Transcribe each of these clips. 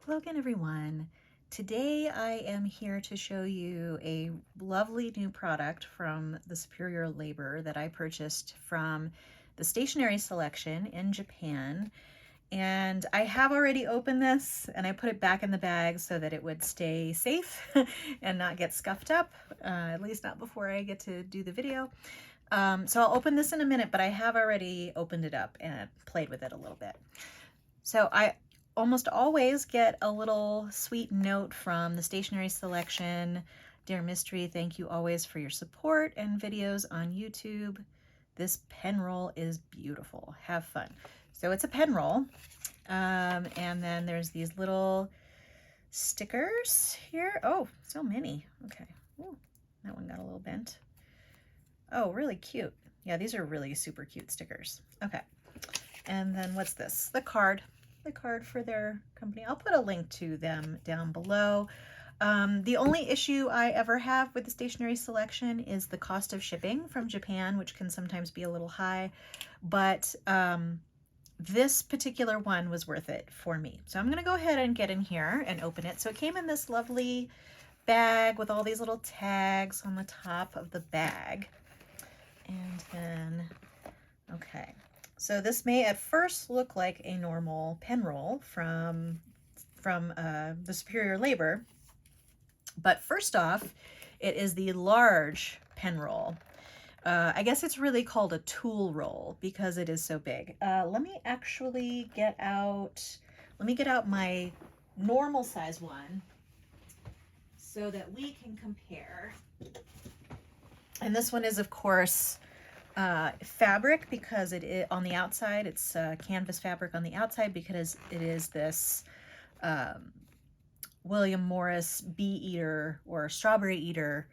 Hello again, everyone. Today I am here to show you a lovely new product from the Superior Labor that I purchased from the stationery selection in Japan. And I have already opened this and I put it back in the bag so that it would stay safe and not get scuffed up, at least not before I get to do the video. So I'll open this in a minute, but I have already opened it up and played with it a little bit. So I almost always get a little sweet note from the stationery selection. Dear Mystery, thank you always for your support and videos on YouTube. This pen roll is beautiful. Have fun. So it's a pen roll. And then there's these little stickers here. Oh, so many. Okay. Ooh, that one got a little bent. Oh, really cute. Yeah, these are really super cute stickers. Okay. And then what's this? The card for their company. I'll put a link to them down below. The only issue I ever have with the stationery selection is the cost of shipping from Japan, which can sometimes be a little high, but this particular one was worth it for me. So I'm gonna go ahead and get in here and open it. So it came in this lovely bag with all these little tags on the top of the bag. And then, okay. So this may at first look like a normal pen roll from the Superior Labor, but first off, it is the large pen roll. I guess it's really called a tool roll because it is so big. Let me get out my normal size one so that we can compare. And this one is, of course, fabric because on the outside, it's canvas fabric on the outside because it is this William Morris Bee Eater or Strawberry Eater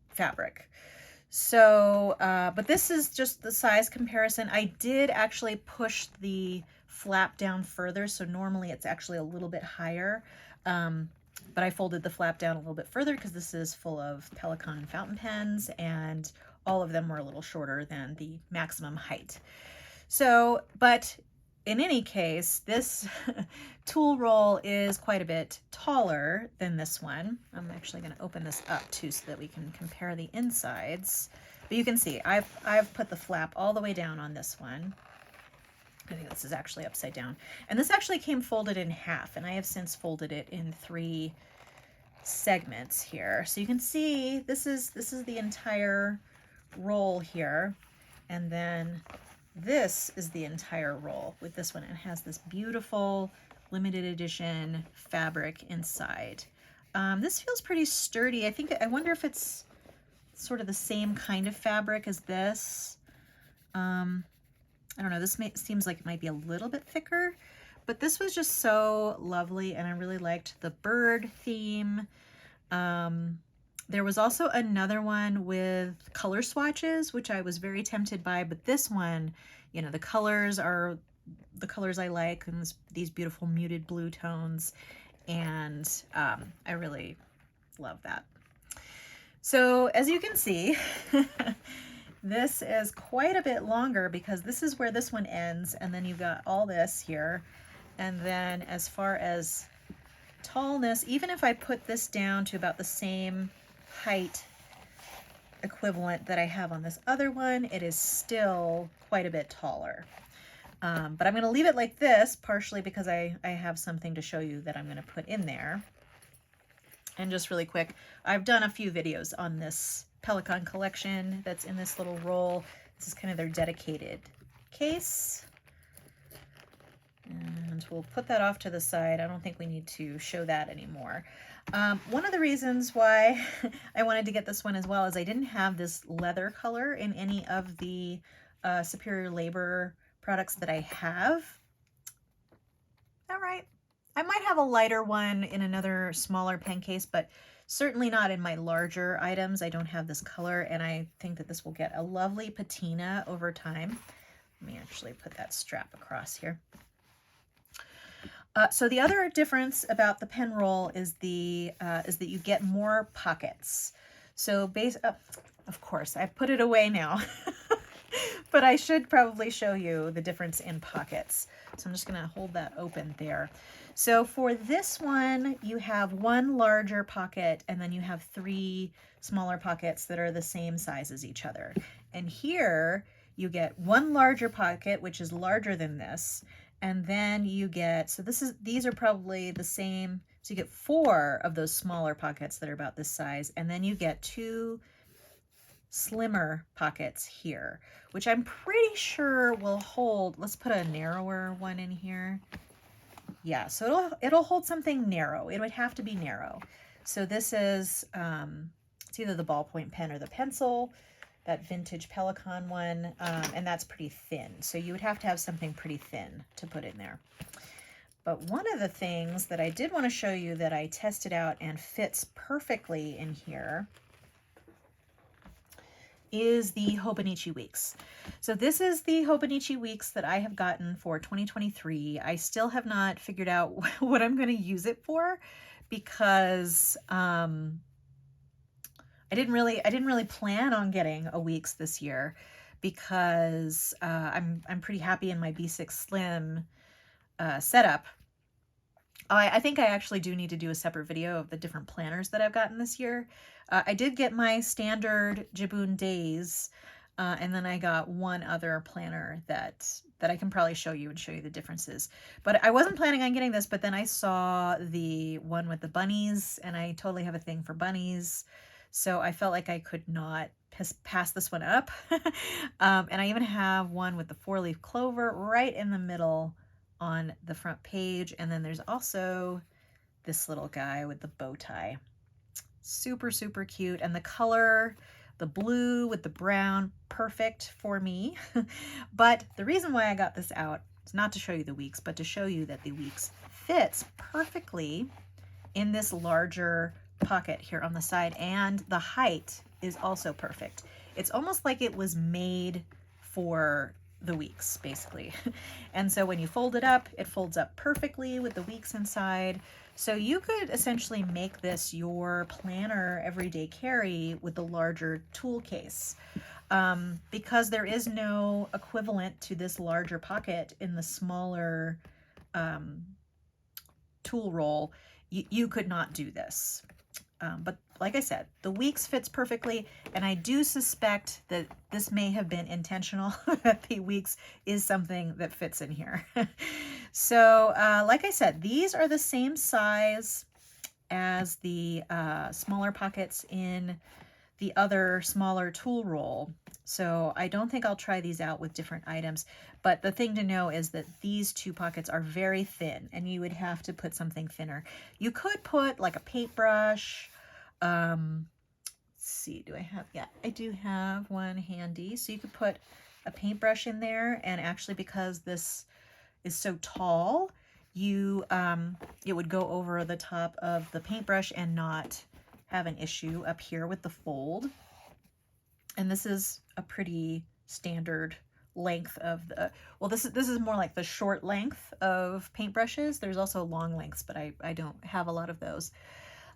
fabric. So, but this is just the size comparison. I did actually push the flap down further, so normally it's actually a little bit higher. But I folded the flap down a little bit further because this is full of Pelikan fountain pens and all of them were a little shorter than the maximum height. So, but in any case, this tool roll is quite a bit taller than this one. I'm actually going to open this up too so that we can compare the insides. But you can see I've put the flap all the way down on this one. I think this is actually upside down. And this actually came folded in half, and I have since folded it in 3 segments here. So you can see this is the entire roll here, and then this is the entire roll with this one. It has this beautiful limited edition fabric inside. This feels pretty sturdy. I wonder if it's sort of the same kind of fabric as this. I don't know, this seems like it might be a little bit thicker, but this was just so lovely and I really liked the bird theme. There was also another one with color swatches, which I was very tempted by, but this one, you know, the colors are the colors I like, and these beautiful muted blue tones, and I really love that. So as you can see, this is quite a bit longer because this is where this one ends, and then you've got all this here. And then as far as tallness, even if I put this down to about the same height equivalent that I have on this other one, it is still quite a bit taller. But I'm going to leave it like this, partially because I have something to show you that I'm going to put in there. And just really quick, I've done a few videos on this Pelikan collection that's in this little roll. This is kind of their dedicated case. And we'll put that off to the side. I don't think we need to show that anymore. One of the reasons why I wanted to get this one as well is I didn't have this leather color in any of the Superior Labor products that I have. All right. I might have a lighter one in another smaller pen case, but certainly not in my larger items. I don't have this color, and I think that this will get a lovely patina over time. Let me actually put that strap across here. So the other difference about the pen roll is that you get more pockets. So of course, I've put it away now. but I should probably show you the difference in pockets. So I'm just going to hold that open there. So for this one, you have one larger pocket and then you have three smaller pockets that are the same size as each other. And here you get one larger pocket, which is larger than this. And then you get, so these are probably the same. So you get 4 of those smaller pockets that are about this size. And then you get 2 slimmer pockets here, which I'm pretty sure will hold. Let's put a narrower one in here. Yeah, so it'll hold something narrow. It would have to be narrow. So this is, it's either the ballpoint pen or the pencil, that vintage Pelican one, and that's pretty thin. So you would have to have something pretty thin to put in there. But one of the things that I did want to show you that I tested out and fits perfectly in here is the Hobonichi Weeks. So this is the Hobonichi Weeks that I have gotten for 2023. I still have not figured out what I'm going to use it for because I didn't really plan on getting a Weeks this year because I'm pretty happy in my B6 Slim setup. I think I actually do need to do a separate video of the different planners that I've gotten this year. I did get my standard Jabun Days, and then I got one other planner that I can probably show you and show you the differences. But I wasn't planning on getting this, but then I saw the one with the bunnies, and I totally have a thing for bunnies. So I felt like I could not pass this one up. And I even have one with the 4-leaf clover right in the middle on the front page. And then there's also this little guy with the bow tie. Super, super cute. And the color, the blue with the brown, perfect for me. But the reason why I got this out is not to show you the Weeks, but to show you that the Weeks fits perfectly in this larger pocket here on the side, and the height is also perfect. It's almost like it was made for the Weeks, basically. And so when you fold it folds up perfectly with the Weeks inside. So you could essentially make this your planner everyday carry with the larger tool case. Because there is no equivalent to this larger pocket in the smaller tool roll, you could not do this. But like I said, the Weeks fits perfectly, and I do suspect that this may have been intentional, that the Weeks is something that fits in here. So like I said, these are the same size as the smaller pockets in the other smaller tool roll. So I don't think I'll try these out with different items, but the thing to know is that these 2 pockets are very thin, and you would have to put something thinner. You could put like a paintbrush. Let's see, yeah, I do have one handy. So you could put a paintbrush in there, and actually because this is so tall, it would go over the top of the paintbrush and not have an issue up here with the fold. And this is a pretty standard length of the, well, this is more like the short length of paintbrushes. There's also long lengths, but I don't have a lot of those.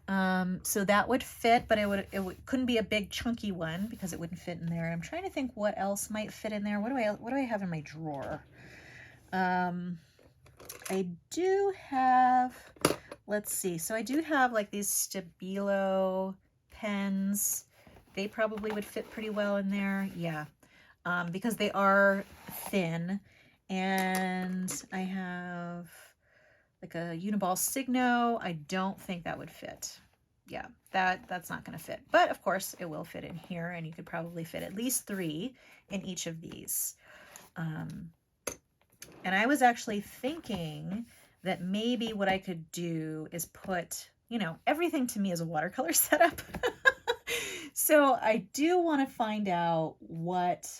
So that would fit, but it couldn't be a big chunky one because it wouldn't fit in there. I'm trying to think what else might fit in there. What do I have in my drawer? I do have, let's see. So I do have like these Stabilo pens. They probably would fit pretty well in there. Yeah. Because they are thin. And I have like a Uniball Signo. I don't think that would fit. Yeah, that's not going to fit. But of course it will fit in here, and you could probably fit at least 3 in each of these. And I was actually thinking that maybe what I could do is put, everything to me is a watercolor setup. So I do want to find out what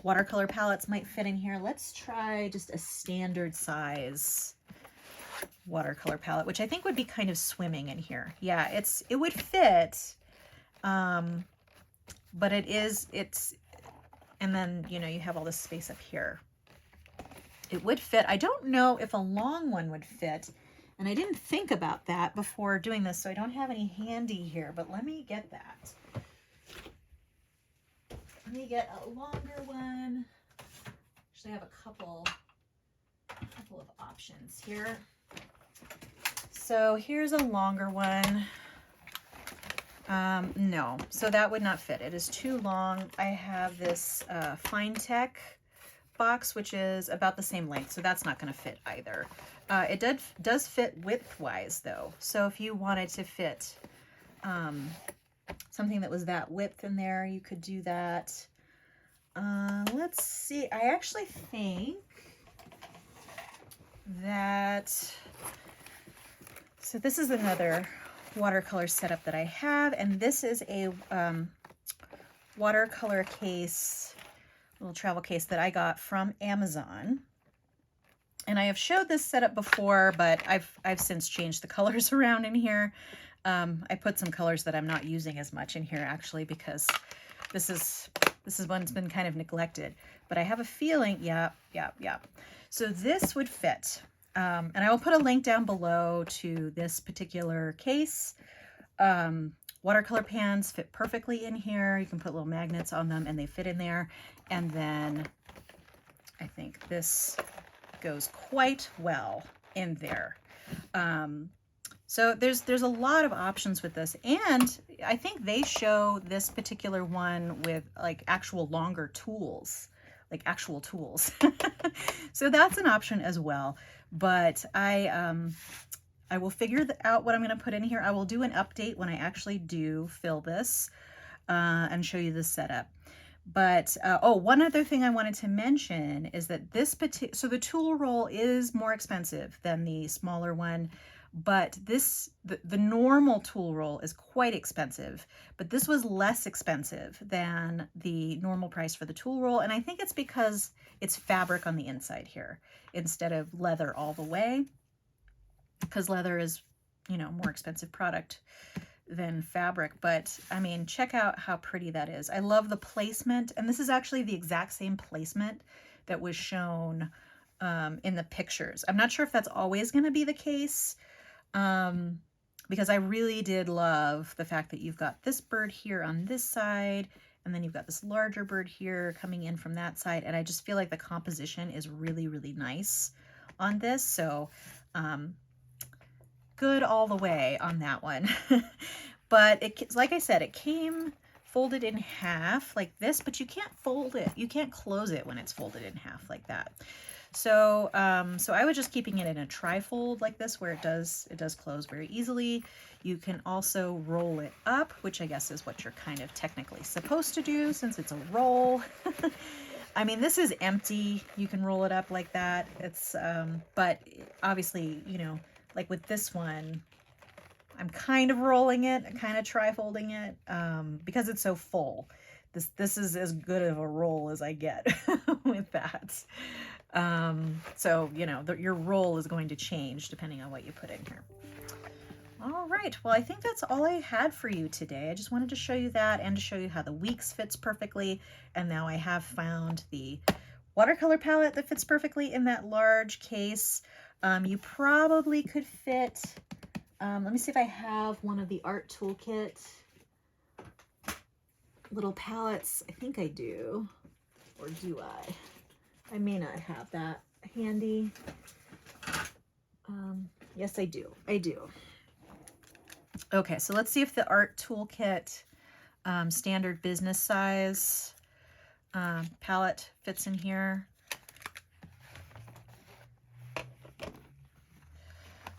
watercolor palettes might fit in here. Let's try just a standard size watercolor palette, which I think would be kind of swimming in here. Yeah, it would fit, but and then, you have all this space up here. It would fit. I don't know if a long one would fit, and I didn't think about that before doing this, so I don't have any handy here, but let me get that. Let me get a longer one. Actually, I have a couple of options here. So here's a longer one. No, so that would not fit. It is too long. I have this Finetech box, which is about the same length, so that's not going to fit either. It does fit width-wise, though. So if you wanted to fit something that was that width in there, you could do that. Let's see. I actually think that... So this is another watercolor setup that I have, and this is a watercolor case, little travel case that I got from Amazon. And I have showed this setup before, but I've since changed the colors around in here. I put some colors that I'm not using as much in here, actually, because this is one's been kind of neglected. But I have a feeling, yeah. So this would fit. And I will put a link down below to this particular case. Watercolor pans fit perfectly in here. You can put little magnets on them and they fit in there. And then I think this goes quite well in there. So there's a lot of options with this, and I think they show this particular one with like actual longer tools, like actual tools. So that's an option as well. But I will figure out what I'm going to put in here. I will do an update when I actually do fill this and show you the setup. But, oh, one other thing I wanted to mention is that so the tool roll is more expensive than the smaller one, but the normal tool roll is quite expensive, but this was less expensive than the normal price for the tool roll. And I think it's because it's fabric on the inside here instead of leather all the way, because leather is, you know, more expensive product than fabric. But I mean, check out how pretty that is. I love the placement, and this is actually the exact same placement that was shown in the pictures. I'm not sure if that's always going to be the case, because I really did love the fact that you've got this bird here on this side, and then you've got this larger bird here coming in from that side, and I just feel like the composition is really, really nice on this. So good all the way on that one. But like I said, it came folded in half like this, but you can't fold it. You can't close it when it's folded in half like that. So so I was just keeping it in a tri-fold like this, where it does close very easily. You can also roll it up, which I guess is what you're kind of technically supposed to do since it's a roll. I mean, this is empty. You can roll it up like that. It's but obviously, you know, like with this one, I'm kind of rolling it, kind of tri-folding it, because it's so full. This is as good of a roll as I get with that. So, you know, your roll is going to change depending on what you put in here. All right, well, I think that's all I had for you today. I just wanted to show you that and to show you how the Weeks fits perfectly. And now I have found the watercolor palette that fits perfectly in that large case. You probably could fit, let me see if I have one of the art toolkit little palettes. I think I do, or do I? I may not have that handy. Yes, I do. I do. Okay, so let's see if the art toolkit standard business size palette fits in here.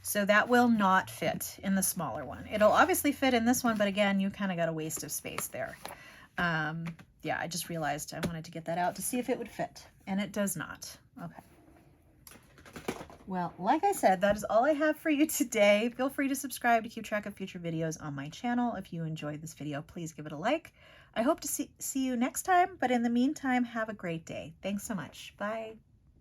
So that will not fit in the smaller one. It'll obviously fit in this one, but again, you kind of got a waste of space there. Yeah, I just realized I wanted to get that out to see if it would fit, and it does not. Okay. Well, like I said, that is all I have for you today. Feel free to subscribe to keep track of future videos on my channel. If you enjoyed this video, please give it a like. I hope to see you next time, but in the meantime, have a great day. Thanks so much. Bye.